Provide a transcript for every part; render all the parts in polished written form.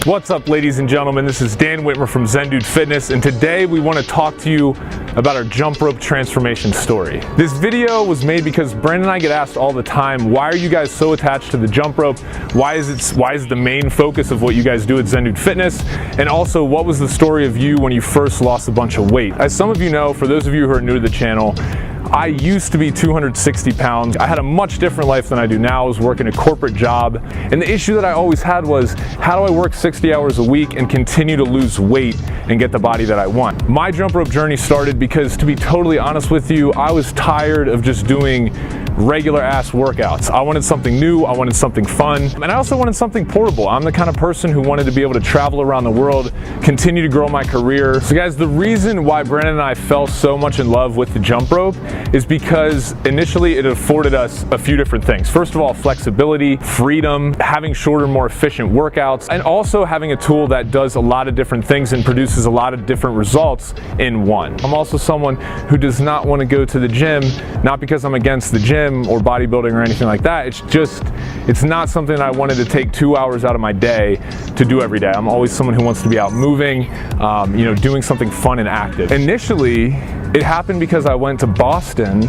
What's up, ladies and gentlemen? This is Dan Whitmer from Zen Dude Fitness, and today we want to talk to you about our jump rope transformation story. This video was made because Brandon and I get asked all the time, why are you guys so attached to the jump rope? Why is it the main focus of what you guys do at Zen Dude Fitness? And also, what was the story of you when you first lost a bunch of weight? As some of you know, for those of you who are new to the channel, I used to be 260 pounds. I had a much different life than I do now. I was working a corporate job. And the issue that I always had was, how do I work 60 hours a week and continue to lose weight and get the body that I want? My jump rope journey started because, to be totally honest with you, I was tired of just doing regular ass workouts. I wanted something new, I wanted something fun, and I also wanted something portable. I'm the kind of person who wanted to be able to travel around the world, continue to grow my career. So guys, the reason why Brandon and I fell so much in love with the jump rope is because initially it afforded us a few different things. First of all, flexibility, freedom, having shorter, more efficient workouts, and also having a tool that does a lot of different things and produces a lot of different results in one. I'm also someone who does not want to go to the gym, not because I'm against the gym or bodybuilding or anything like that. It's not something that I wanted to take 2 hours out of my day to do every day. I'm always someone who wants to be out moving, doing something fun and active. Initially, it happened because I went to Boston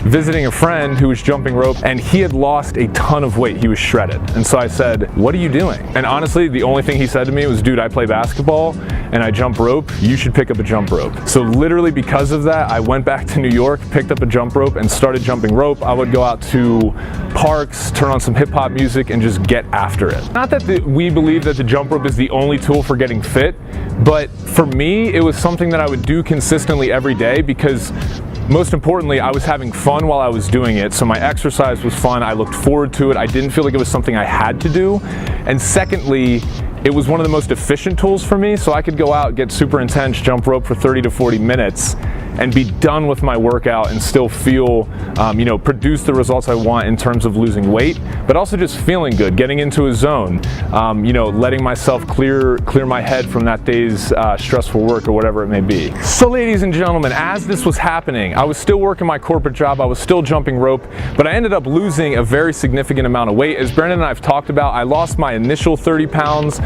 visiting a friend who was jumping rope, and he had lost a ton of weight. He was shredded. And so I said, what are you doing? And honestly, the only thing he said to me was, dude, I play basketball and I jump rope. You should pick up a jump rope. So literally because of that, I went back to New York, picked up a jump rope and started jumping rope. I would go out to parks, turn on some hip hop music and just get after it. Not that we believe that the jump rope is the only tool for getting fit, but for me, it was something that I would do consistently every day because most importantly, I was having fun while I was doing it. So my exercise was fun. I looked forward to it. I didn't feel like it was something I had to do. And secondly, it was one of the most efficient tools for me. So I could go out, get super intense, jump rope for 30 to 40 minutes and be done with my workout and still feel, produce the results I want in terms of losing weight, but also just feeling good, getting into a zone, letting myself clear my head from that day's stressful work or whatever it may be. So ladies and gentlemen, as this was happening, I was still working my corporate job, I was still jumping rope, but I ended up losing a very significant amount of weight. As Brandon and I have talked about, I lost my initial 30 pounds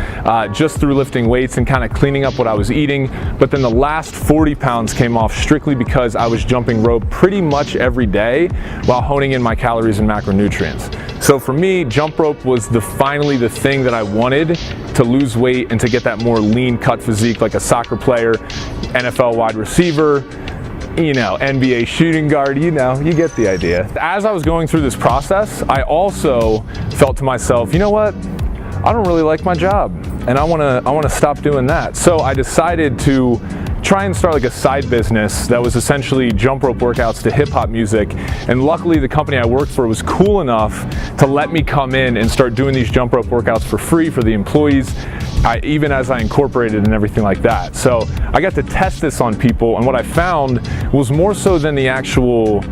just through lifting weights and kind of cleaning up what I was eating, but then the last 40 pounds came off strictly because I was jumping rope pretty much every day while honing in my calories and macronutrients. So for me, jump rope was finally the thing that I wanted to lose weight and to get that more lean cut physique like a soccer player, NFL wide receiver, NBA shooting guard, you get the idea. As I was going through this process, I also felt to myself, you know what? I don't really like my job and I want to stop doing that. So I decided to try and start like a side business that was essentially jump rope workouts to hip hop music. And luckily the company I worked for was cool enough to let me come in and start doing these jump rope workouts for free for the employees, even as I incorporated and everything like that. So I got to test this on people, and what I found was more so than the actual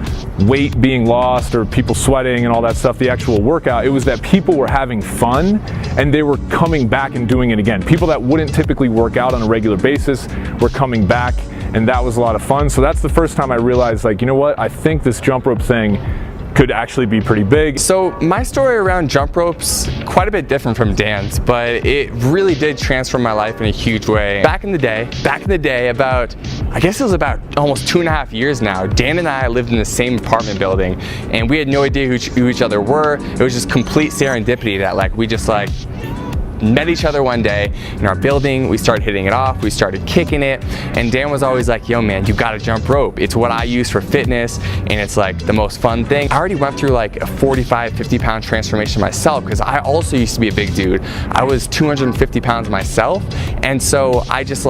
weight being lost or people sweating and all that stuff, the actual workout, it was that people were having fun and they were coming back and doing it again. People that wouldn't typically work out on a regular basis were coming back, and that was a lot of fun. So that's the first time I realized, like, you know what, I think this jump rope thing could actually be pretty big. So my story around jump ropes, quite a bit different from Dan's, but it really did transform my life in a huge way. Back in the day, about, I guess it was about almost 2.5 years now, Dan and I lived in the same apartment building, and we had no idea who each other were. It was just complete serendipity that we just met each other one day in our building. We started hitting it off, we started kicking it, and Dan was always like, yo man, you gotta jump rope. It's what I use for fitness, and it's like the most fun thing. I already went through like a 45, 50 pound transformation myself because I also used to be a big dude. I was 250 pounds myself, and so I just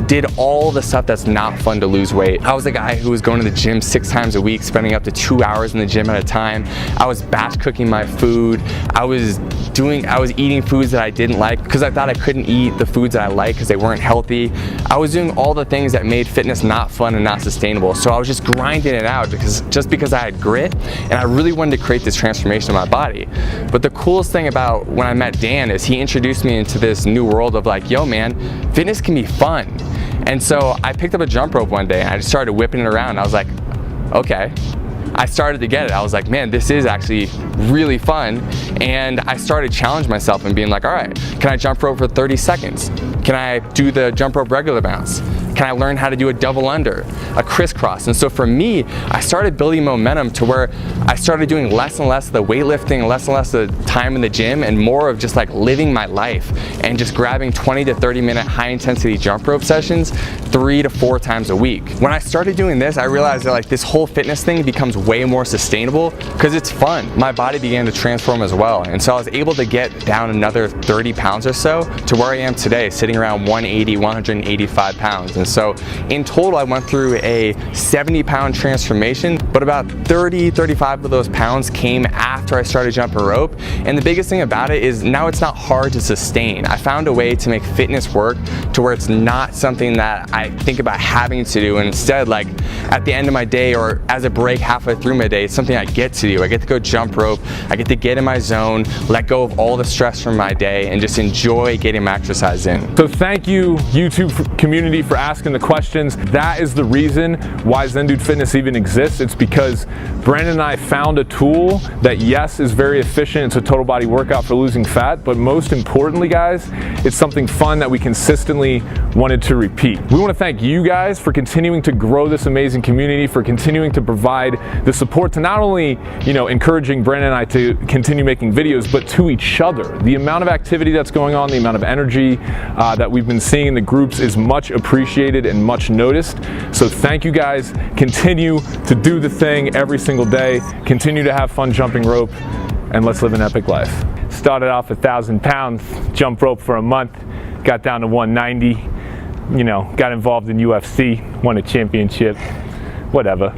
did all the stuff that's not fun to lose weight. I was a guy who was going to the gym 6 times a week, spending up to 2 hours in the gym at a time. I was batch cooking my food. I was eating foods that I didn't like because I thought I couldn't eat the foods that I like because they weren't healthy. I was doing all the things that made fitness not fun and not sustainable. So I was just grinding it out because I had grit, and I really wanted to create this transformation in my body. But the coolest thing about when I met Dan is he introduced me into this new world of yo man, fitness can be fun. And so I picked up a jump rope one day and I just started whipping it around. I was like, okay, I started to get it. I was like, man, this is actually really fun. And I started challenging myself and being like, all right, can I jump rope for 30 seconds? Can I do the jump rope regular bounce? Can I learn how to do a double under, a crisscross? And so for me, I started building momentum to where I started doing less and less of the weightlifting, less and less of the time in the gym, and more of just like living my life and just grabbing 20 to 30 minute high intensity jump rope sessions 3 to 4 times a week. When I started doing this, I realized that like this whole fitness thing becomes way more sustainable because it's fun. My body began to transform as well. And so I was able to get down another 30 pounds or so to where I am today, sitting around 180, 185 pounds. And so in total, I went through a 70-pound transformation, but about 30, 35 of those pounds came after I started jumping rope. And the biggest thing about it is now it's not hard to sustain. I found a way to make fitness work to where it's not something that I think about having to do, and instead, like at the end of my day or as a break halfway through my day, it's something I get to do. I get to go jump rope, I get to get in my zone, let go of all the stress from my day, and just enjoy getting my exercise in. So thank you, YouTube community, for asking the questions. That is the reason why Zen Dude Fitness even exists. It's because Brandon and I found a tool that, yes, is very efficient. It's a total body workout for losing fat, but most importantly, guys, it's something fun that we consistently wanted to repeat. We want to thank you guys for continuing to grow this amazing community, for continuing to provide the support to not only, encouraging Brandon and I to continue making videos, but to each other. The amount of activity that's going on, the amount of energy that we've been seeing in the groups is much appreciated and much noticed. So thank you guys. Continue to do the thing every single day. Continue to have fun jumping rope, and let's live an epic life. Started off 1,000 pounds, jump rope for a month, got down to 190, got involved in UFC, won a championship, whatever.